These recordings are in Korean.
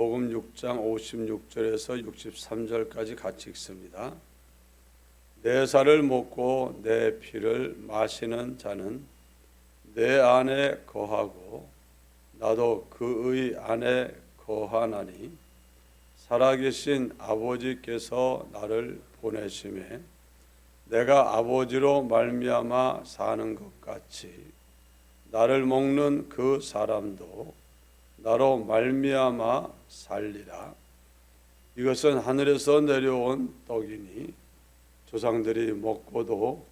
요한복음 6장 56절에서 63절까지 같이 읽습니다. 내 살을 먹고 내 피를 마시는 자는 내 안에 거하고 나도 그의 안에 거하나니 살아계신 아버지께서 나를 보내심에 내가 아버지로 말미암아 사는 것 같이 나를 먹는 그 사람도 나로 말미암아 살리라. 이것은 하늘에서 내려온 떡이니 조상들이 먹고도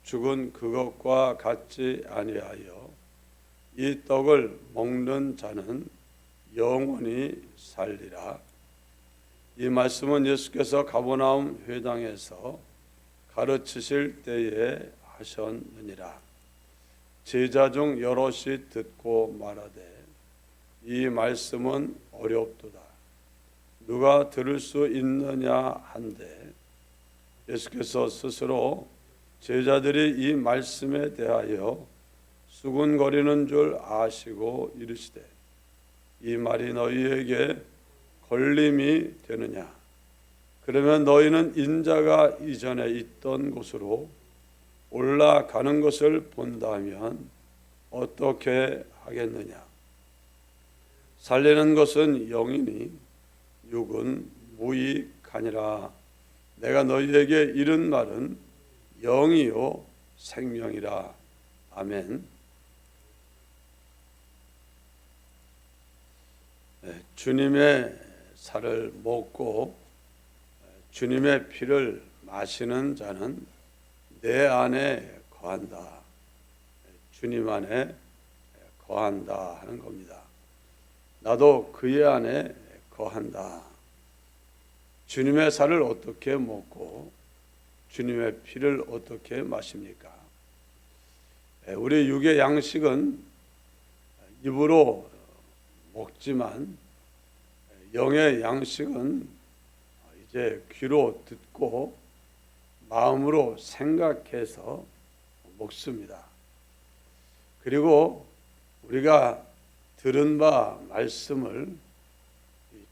죽은 그것과 같지 아니하여 이 떡을 먹는 자는 영원히 살리라. 이 말씀은 예수께서 가버나움 회당에서 가르치실 때에 하셨느니라. 제자 중 여럿이 듣고 말하되 이 말씀은 어렵도다. 누가 들을 수 있느냐 한데 예수께서 스스로 제자들이 이 말씀에 대하여 수군거리는 줄 아시고 이르시되 이 말이 너희에게 걸림이 되느냐? 그러면 너희는 인자가 이전에 있던 곳으로 올라가는 것을 본다면 어떻게 하겠느냐? 살리는 것은 영이니 육은 무익하니라. 내가 너희에게 이른 말은 영이요 생명이라. 아멘. 주님의 살을 먹고 주님의 피를 마시는 자는 내 안에 거한다. 주님 안에 거한다 하는 겁니다. 나도 그의 안에 거한다. 주님의 살을 어떻게 먹고 주님의 피를 어떻게 마십니까? 우리 육의 양식은 입으로 먹지만 영의 양식은 이제 귀로 듣고 마음으로 생각해서 먹습니다. 그리고 우리가 들은 바 말씀을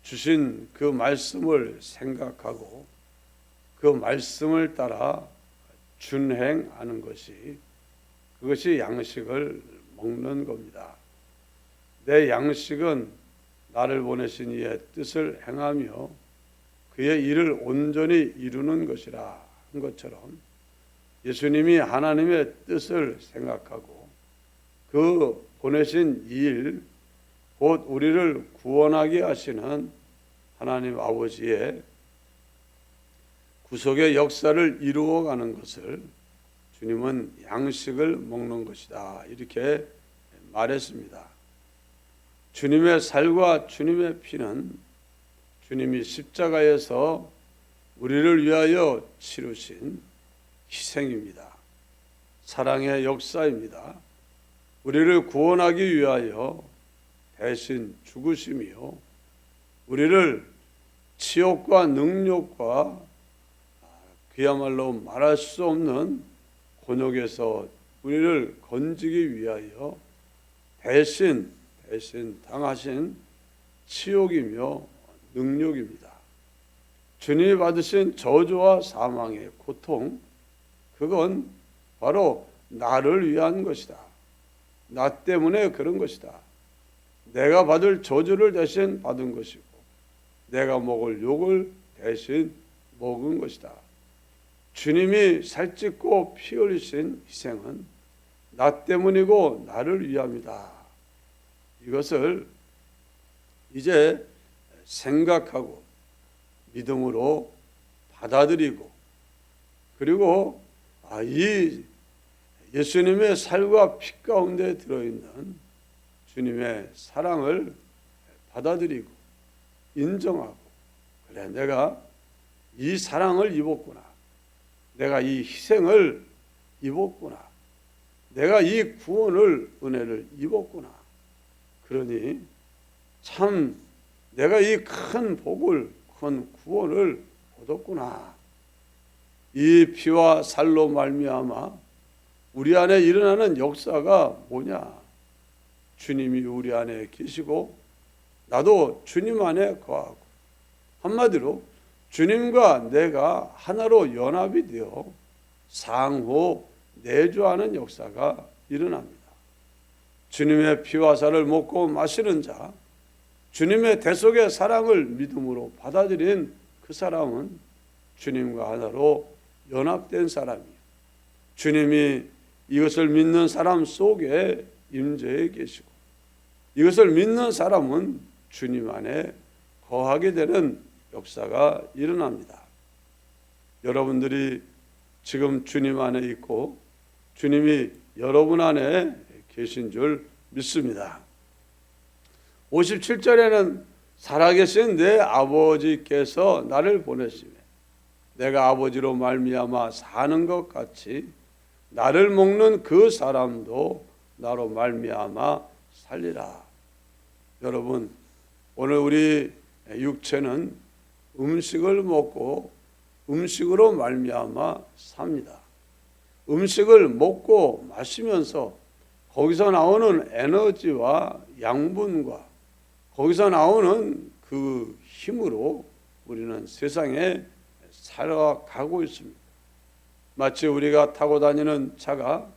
주신 그 말씀을 생각하고 그 말씀을 따라 준행하는 그것이 양식을 먹는 겁니다. 내 양식은 나를 보내신 이의 뜻을 행하며 그의 일을 온전히 이루는 것이라 한 것처럼 예수님이 하나님의 뜻을 생각하고 그 보내신 일, 곧 우리를 구원하게 하시는 하나님 아버지의 구속의 역사를 이루어가는 것을 주님은 양식을 먹는 것이다. 이렇게 말했습니다. 주님의 살과 주님의 피는 주님이 십자가에서 우리를 위하여 치르신 희생입니다. 사랑의 역사입니다. 우리를 구원하기 위하여 대신 죽으심이요 우리를 치욕과 능욕과 그야말로 말할 수 없는 곤욕에서 우리를 건지기 위하여 대신 당하신 치욕이며 능욕입니다. 주님이 받으신 저주와 사망의 고통, 그건 바로 나를 위한 것이다. 나 때문에 그런 것이다. 내가 받을 저주를 대신 받은 것이고 내가 먹을 욕을 대신 먹은 것이다. 주님이 살찢고 피 흘리신 희생은 나 때문이고 나를 위함이다. 이것을 이제 생각하고 믿음으로 받아들이고 그리고 이 예수님의 살과 피 가운데 들어있는 주님의 사랑을 받아들이고 인정하고 그래 내가 이 사랑을 입었구나. 내가 이 희생을 입었구나. 내가 이 구원을 은혜를 입었구나. 그러니 참 내가 이 큰 복을 큰 구원을 얻었구나. 이 피와 살로 말미암아 우리 안에 일어나는 역사가 뭐냐? 주님이 우리 안에 계시고 나도 주님 안에 거하고, 한마디로 주님과 내가 하나로 연합이 되어 상호 내주하는 역사가 일어납니다. 주님의 피와 살을 먹고 마시는 자, 주님의 대속의 사랑을 믿음으로 받아들인 그 사람은 주님과 하나로 연합된 사람이에요. 주님이 이것을 믿는 사람 속에 임재해 계시고, 이것을 믿는 사람은 주님 안에 거하게 되는 역사가 일어납니다. 여러분들이 지금 주님 안에 있고 주님이 여러분 안에 계신 줄 믿습니다. 57절에는 살아계신 내 아버지께서 나를 보내시며 내가 아버지로 말미암아 사는 것 같이 나를 먹는 그 사람도 나로 말미암아 살리라. 여러분, 오늘 우리 육체는 음식을 먹고 음식으로 말미암아 삽니다. 음식을 먹고 마시면서 거기서 나오는 에너지와 양분과 거기서 나오는 그 힘으로 우리는 세상에 살아가고 있습니다. 마치 우리가 타고 다니는 차가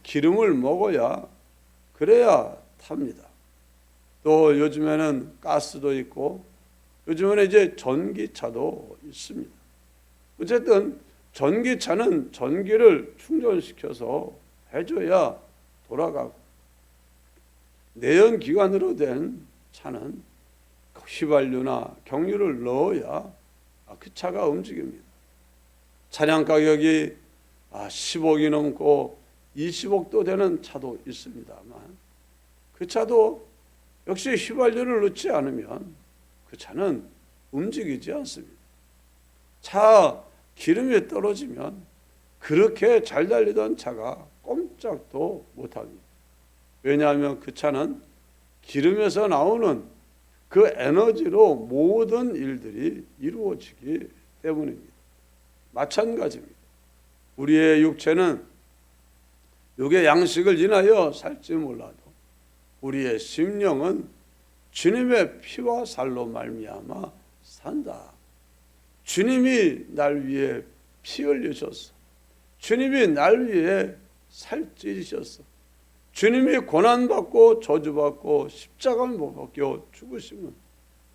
기름을 먹어야 그래야 탑니다. 또 요즘에는 가스도 있고 요즘에는 이제 전기차도 있습니다. 어쨌든 전기차는 전기를 충전시켜서 해줘야 돌아가고, 내연기관으로 된 차는 휘발유나 경유를 넣어야 그 차가 움직입니다. 차량 가격이 10억이 넘고 20억도 되는 차도 있습니다만 그 차도 역시 휘발유를 넣지 않으면 그 차는 움직이지 않습니다. 차 기름이 떨어지면 그렇게 잘 달리던 차가 꼼짝도 못합니다. 왜냐하면 그 차는 기름에서 나오는 그 에너지로 모든 일들이 이루어지기 때문입니다. 마찬가지입니다. 우리의 육체는 육의 양식을 인하여 살지 몰라도 우리의 심령은 주님의 피와 살로 말미암아 산다. 주님이 날 위해 피 흘리셨어. 주님이 날 위해 살찌셨어. 주님이 고난받고 저주받고 십자가를 못 박혀 죽으시면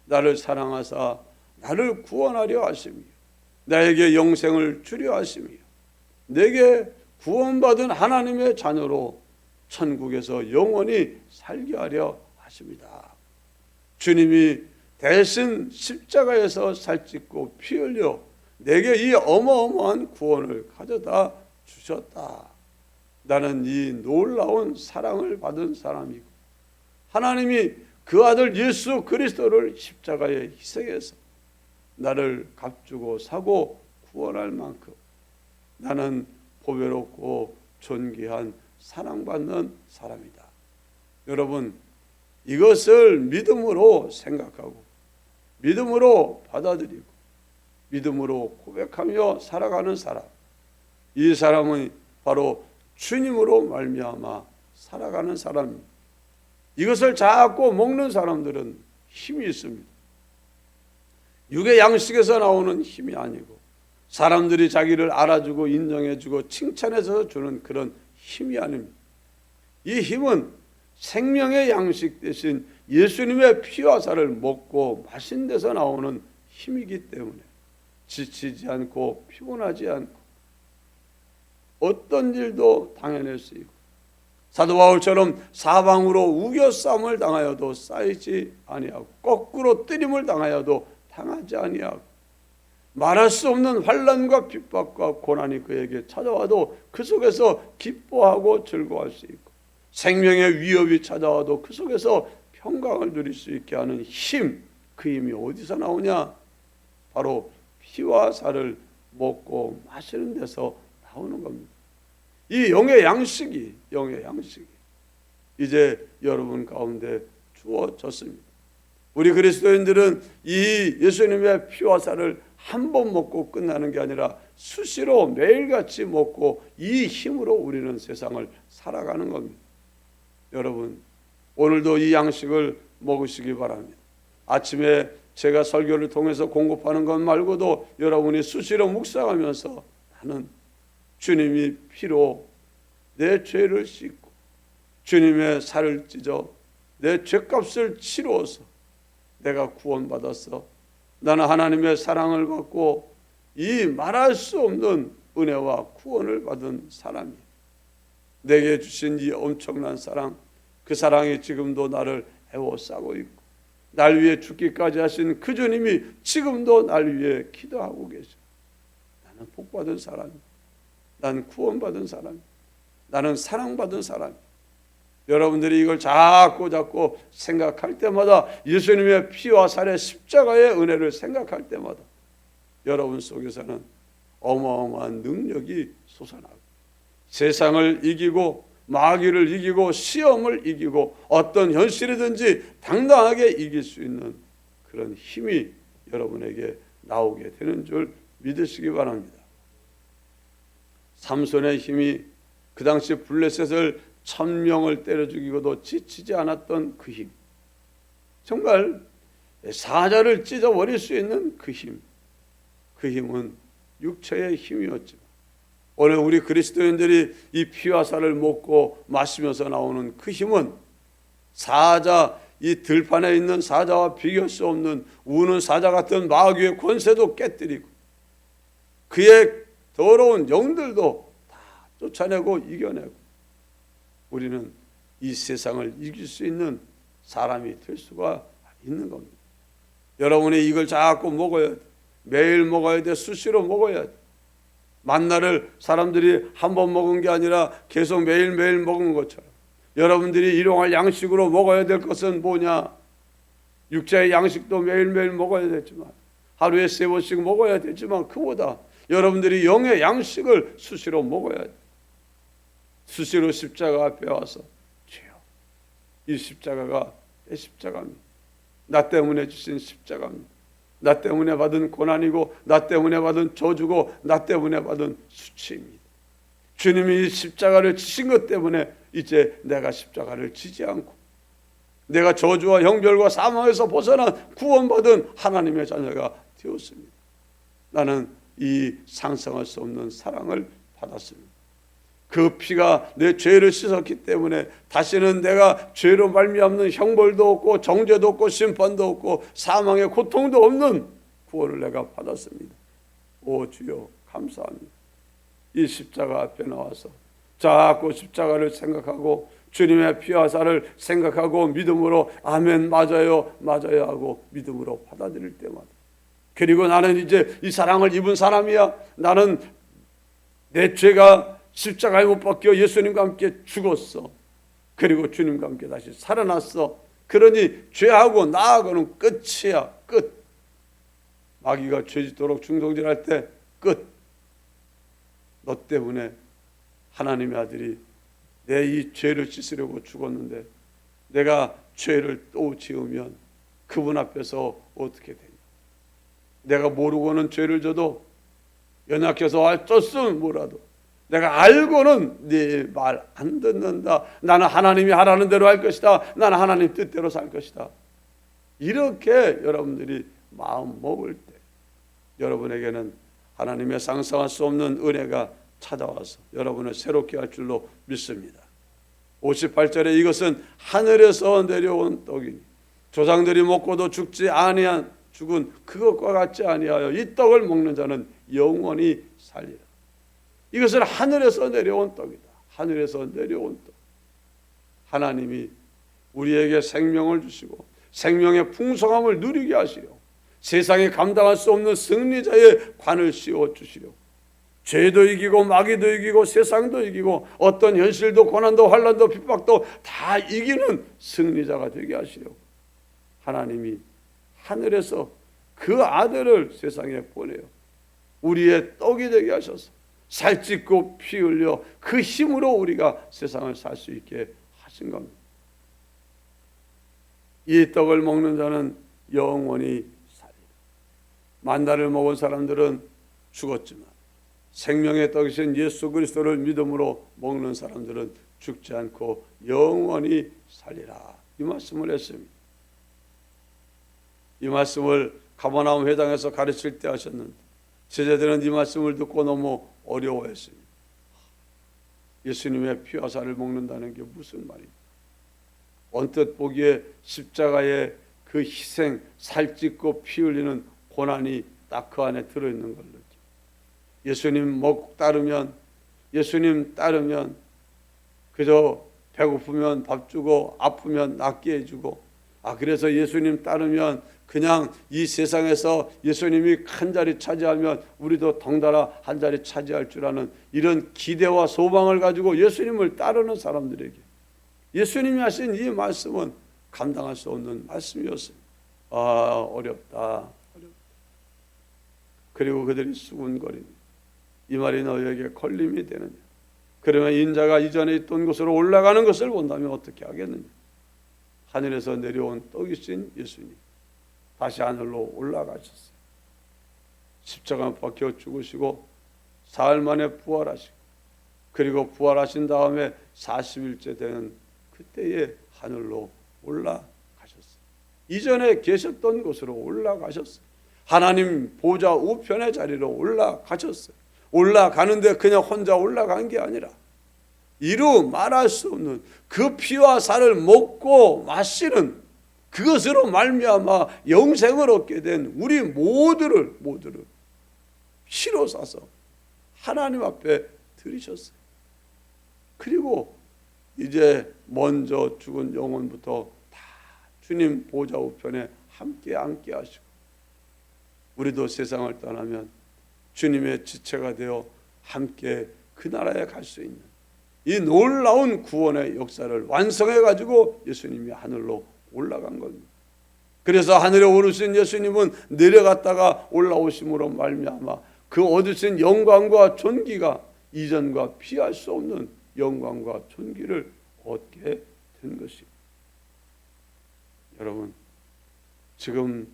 나를 사랑하사 나를 구원하려 하시며 나에게 영생을 주려 하시며 내게 구원받은 하나님의 자녀로 천국에서 영원히 살게 하려 하십니다. 주님이 대신 십자가에서 살찌고 피 흘려 내게 이 어마어마한 구원을 가져다 주셨다. 나는 이 놀라운 사랑을 받은 사람이고 하나님이 그 아들 예수 그리스도를 십자가에 희생해서 나를 값주고 사고 구원할 만큼 나는 보배롭고 존귀한 사랑받는 사람이다. 여러분, 이것을 믿음으로 생각하고 믿음으로 받아들이고 믿음으로 고백하며 살아가는 사람, 이 사람은 바로 주님으로 말미암아 살아가는 사람입니다. 이것을 자꾸 먹는 사람들은 힘이 있습니다. 육의 양식에서 나오는 힘이 아니고 사람들이 자기를 알아주고 인정해주고 칭찬해서 주는 그런 힘이 아닙니다. 이 힘은 생명의 양식 대신 예수님의 피와 살을 먹고 마신 데서 나오는 힘이기 때문에 지치지 않고 피곤하지 않고 어떤 일도 당해낼 수 있고 사도 바울처럼 사방으로 우겨싸움을 당하여도 쌓이지 아니하고 거꾸로 뜨림을 당하여도 당하지 아니하고 말할 수 없는 환난과 핍박과 고난이 그에게 찾아와도 그 속에서 기뻐하고 즐거워할 수 있고 생명의 위협이 찾아와도 그 속에서 평강을 누릴 수 있게 하는 힘, 그 힘이 어디서 나오냐? 바로 피와 살을 먹고 마시는 데서 나오는 겁니다. 이 영의 양식이 이제 여러분 가운데 주어졌습니다. 우리 그리스도인들은 이 예수님의 피와 살을 한 번 먹고 끝나는 게 아니라 수시로 매일같이 먹고 이 힘으로 우리는 세상을 살아가는 겁니다. 여러분, 오늘도 이 양식을 먹으시기 바랍니다. 아침에 제가 설교를 통해서 공급하는 것 말고도 여러분이 수시로 묵상하면서 나는 주님이 피로 내 죄를 씻고 주님의 살을 찢어 내 죄값을 치루어서 내가 구원받았어. 나는 하나님의 사랑을 받고 이 말할 수 없는 은혜와 구원을 받은 사람이에요. 내게 주신 이 엄청난 사랑, 그 사랑이 지금도 나를 애워싸고 있고 날 위해 죽기까지 하신 그 주님이 지금도 날 위해 기도하고 계셔. 나는 복받은 사람이야. 나는 구원받은 사람이야. 나는 사랑받은 사람이야. 여러분들이 이걸 자꾸 생각할 때마다, 예수님의 피와 살의 십자가의 은혜를 생각할 때마다 여러분 속에서는 어마어마한 능력이 솟아나고 세상을 이기고 마귀를 이기고 시험을 이기고 어떤 현실이든지 당당하게 이길 수 있는 그런 힘이 여러분에게 나오게 되는 줄 믿으시기 바랍니다. 삼손의 힘이 그 당시 블레셋을 1000명을 때려 죽이고도 지치지 않았던 그 힘, 정말 사자를 찢어버릴 수 있는 그 힘, 그 힘은 육체의 힘이었지만 오늘 우리 그리스도인들이 이 피와 살을 먹고 마시면서 나오는 그 힘은 사자, 이 들판에 있는 사자와 비교할 수 없는 우는 사자 같은 마귀의 권세도 깨뜨리고 그의 더러운 영들도 다 쫓아내고 이겨내고 우리는 이 세상을 이길 수 있는 사람이 될 수가 있는 겁니다. 여러분이 이걸 자꾸 먹어야 돼. 매일 먹어야 돼. 수시로 먹어야 돼. 만나를 사람들이 한 번 먹은 게 아니라 계속 매일매일 먹은 것처럼 여러분들이 일용할 양식으로 먹어야 될 것은 뭐냐? 육체의 양식도 매일매일 먹어야 되지만 하루에 3번씩 먹어야 되지만 그보다 여러분들이 영의 양식을 수시로 먹어야 돼. 수시로 십자가 앞에 와서 주여, 이 십자가가 내 십자가입니다. 나 때문에 주신 십자가입니다. 나 때문에 받은 고난이고 나 때문에 받은 저주고 나 때문에 받은 수치입니다. 주님이 이 십자가를 지신 것 때문에 이제 내가 십자가를 지지 않고 내가 저주와 형벌과 사망에서 벗어난 구원받은 하나님의 자녀가 되었습니다. 나는 이 상상할 수 없는 사랑을 받았습니다. 그 피가 내 죄를 씻었기 때문에 다시는 내가 죄로 말미암는 형벌도 없고 정죄도 없고 심판도 없고 사망의 고통도 없는 구원을 내가 받았습니다. 오 주여 감사합니다. 이 십자가 앞에 나와서 자꾸 십자가를 생각하고 주님의 피와 살을 생각하고 믿음으로 아멘 맞아요 맞아요 하고 믿음으로 받아들일 때마다, 그리고 나는 이제 이 사랑을 입은 사람이야. 나는 내 죄가 십자가에 못 박혀 예수님과 함께 죽었어. 그리고 주님과 함께 다시 살아났어. 그러니 죄하고 나하고는 끝이야. 끝. 마귀가 죄짓도록 중동질할 때 끝. 너 때문에 하나님의 아들이 내 이 죄를 씻으려고 죽었는데 내가 죄를 또 지으면 그분 앞에서 어떻게 되냐? 내가 모르고는 죄를 져도 연약해서 어쩌으면 뭐라도 내가 알고는 네 말 안 듣는다. 나는 하나님이 하라는 대로 할 것이다. 나는 하나님 뜻대로 살 것이다. 이렇게 여러분들이 마음 먹을 때 여러분에게는 하나님의 상상할 수 없는 은혜가 찾아와서 여러분을 새롭게 할 줄로 믿습니다. 58절에 이것은 하늘에서 내려온 떡이니 조상들이 먹고도 죽지 아니한 죽은 그것과 같지 아니하여 이 떡을 먹는 자는 영원히 살리라. 이것은 하늘에서 내려온 떡이다. 하늘에서 내려온 떡. 하나님이 우리에게 생명을 주시고 생명의 풍성함을 누리게 하시려 세상에 감당할 수 없는 승리자의 관을 씌워 주시려 죄도 이기고 마귀도 이기고 세상도 이기고 어떤 현실도 고난도 환난도 핍박도 다 이기는 승리자가 되게 하시려 하나님이 하늘에서 그 아들을 세상에 보내어 우리의 떡이 되게 하셔서 살찢고 피 흘려 그 힘으로 우리가 세상을 살 수 있게 하신 겁니다. 이 떡을 먹는 자는 영원히 살리라. 만나를 먹은 사람들은 죽었지만 생명의 떡이신 예수 그리스도를 믿음으로 먹는 사람들은 죽지 않고 영원히 살리라. 이 말씀을 했습니다. 이 말씀을 가버나움 회당에서 가르칠 때 하셨는데 제자들은 이 말씀을 듣고 너무 어려워했습니다. 예수님의 피와 살을 먹는다는 게 무슨 말입니까? 언뜻 보기에 십자가의 그 희생, 살찢고 피 흘리는 고난이 딱 그 안에 들어있는 걸로. 예수님 따르면 그저 배고프면 밥 주고 아프면 낫게 해주고, 그래서 예수님 따르면 그냥 이 세상에서 예수님이 한 자리 차지하면 우리도 덩달아 한 자리 차지할 줄 아는 이런 기대와 소망을 가지고 예수님을 따르는 사람들에게 예수님이 하신 이 말씀은 감당할 수 없는 말씀이었어요. 어렵다. 그리고 그들이 수군거리니 이 말이 너희에게 걸림이 되느냐? 그러면 인자가 이전에 있던 곳으로 올라가는 것을 본다면 어떻게 하겠느냐? 하늘에서 내려온 떡이신 예수님 다시 하늘로 올라가셨어요. 십자가 박혀 죽으시고 사흘 만에 부활하시고, 그리고 부활하신 다음에 40일째 되는 그때에 하늘로 올라가셨어요. 이전에 계셨던 곳으로 올라가셨어요. 하나님 보좌 우편의 자리로 올라가셨어요. 올라가는데 그냥 혼자 올라간 게 아니라 이루 말할 수 없는 그 피와 살을 먹고 마시는 그것으로 말미암아 영생을 얻게 된 우리 모두를 피로 사서 하나님 앞에 드리셨어요. 그리고 이제 먼저 죽은 영혼부터 다 주님 보좌 우편에 함께 앉게 하시고, 우리도 세상을 떠나면 주님의 지체가 되어 함께 그 나라에 갈 수 있는 이 놀라운 구원의 역사를 완성해 가지고 예수님이 하늘로 올라간 겁니다. 그래서 하늘에 오르신 예수님은 내려갔다가 올라오심으로 말미암아 그 얻으신 영광과 존귀가 이전과 피할 수 없는 영광과 존귀를 얻게 된 것입니다. 여러분, 지금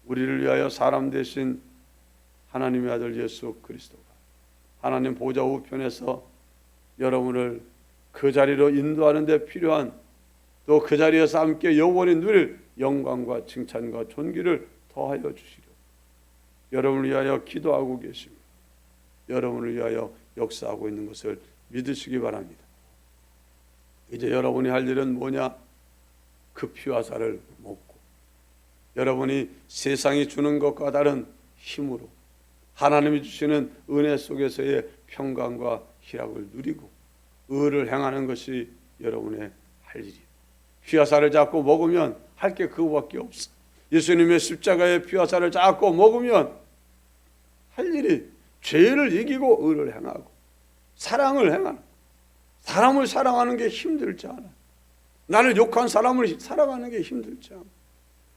우리를 위하여 사람 되신 하나님의 아들 예수 그리스도가 하나님 보좌 우편에서 여러분을 그 자리로 인도하는 데 필요한, 또 그 자리에서 함께 영원히 누릴 영광과 칭찬과 존귀를 더하여 주시려 여러분을 위하여 기도하고 계십니다. 여러분을 위하여 역사하고 있는 것을 믿으시기 바랍니다. 이제 여러분이 할 일은 뭐냐? 그 피와 살을 먹고 여러분이 세상이 주는 것과 다른 힘으로 하나님이 주시는 은혜 속에서의 평강과 희락을 누리고 의를 행하는 것이 여러분의 할 일이에요. 피와 살을 잡고 먹으면 할 게 그거밖에 없어. 예수님의 십자가의 피와 살을 잡고 먹으면 할 일이 죄를 이기고 의를 행하고 사랑을 행하는, 사람을 사랑하는 게 힘들지 않아. 나를 욕한 사람을 사랑하는 게 힘들지 않아.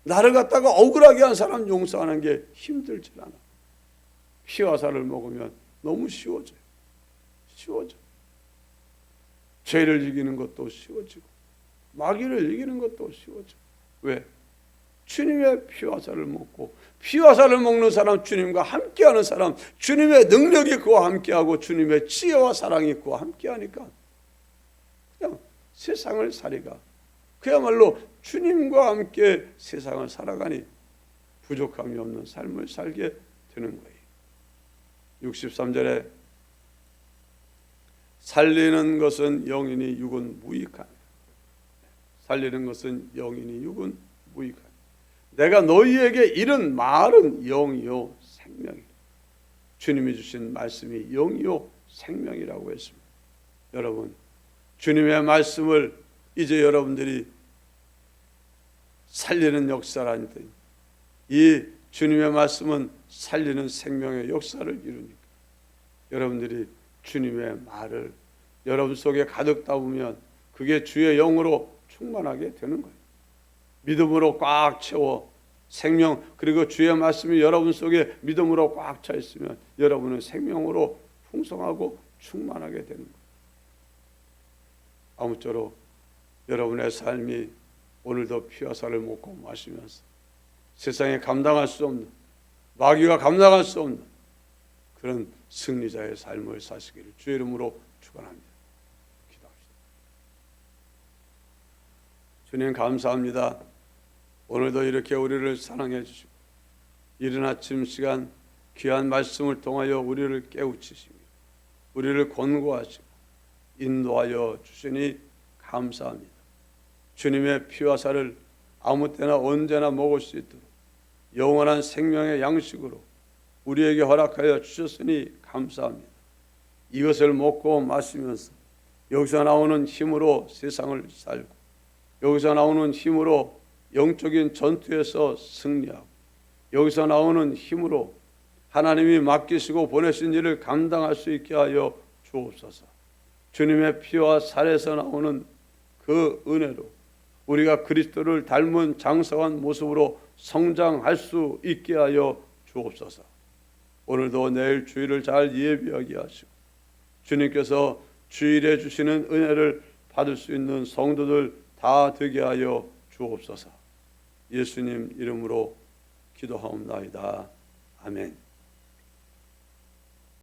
나를 갖다가 억울하게 한 사람 용서하는 게 힘들지 않아. 피와 살을 먹으면 너무 쉬워져요. 죄를 이기는 것도 쉬워지고 마귀를 이기는 것도 쉬워져. 왜? 주님의 피와 살을 먹고, 피와 살을 먹는 사람, 주님과 함께하는 사람, 주님의 능력이 그와 함께하고 주님의 지혜와 사랑이 그와 함께하니까 그냥 세상을 살이가 그야말로 주님과 함께 세상을 살아가니 부족함이 없는 삶을 살게 되는 거예요. 63절에 살리는 것은 영이니 육은 무익하니, 살리는 것은 영이니 육은 무익하니, 내가 너희에게 이른 말은 영이요 생명이라. 주님이 주신 말씀이 영이요 생명이라고 했습니다. 여러분, 주님의 말씀을 이제 여러분들이 살리는 역사라는데, 이 주님의 말씀은 살리는 생명의 역사를 이루니까 여러분들이 주님의 말을 여러분 속에 가득 담으면 그게 주의 영으로 충만하게 되는 거예요. 믿음으로 꽉 채워 생명, 그리고 주의 말씀이 여러분 속에 믿음으로 꽉 차 있으면 여러분은 생명으로 풍성하고 충만하게 되는 거예요. 아무쪼록 여러분의 삶이 오늘도 피와 살을 먹고 마시면서 세상에 감당할 수 없는, 마귀가 감당할 수 없는 그런 승리자의 삶을 사시기를 주의 이름으로 축원합니다. 기도합시다. 주님 감사합니다. 오늘도 이렇게 우리를 사랑해 주시고 이른 아침 시간 귀한 말씀을 통하여 우리를 깨우치시며 우리를 권고하시고 인도하여 주시니 감사합니다. 주님의 피와 살을 아무 때나 언제나 먹을 수 있도록 영원한 생명의 양식으로 우리에게 허락하여 주셨으니 감사합니다. 이것을 먹고 마시면서 여기서 나오는 힘으로 세상을 살고 여기서 나오는 힘으로 영적인 전투에서 승리하고 여기서 나오는 힘으로 하나님이 맡기시고 보내신 일을 감당할 수 있게 하여 주옵소서. 주님의 피와 살에서 나오는 그 은혜로 우리가 그리스도를 닮은 장성한 모습으로 성장할 수 있게 하여 주옵소서. 오늘도 내일 주일을 잘 예비하게 하시고 주님께서 주일에 주시는 은혜를 받을 수 있는 성도들 다 되게 하여 주옵소서. 예수님 이름으로 기도하옵나이다. 아멘.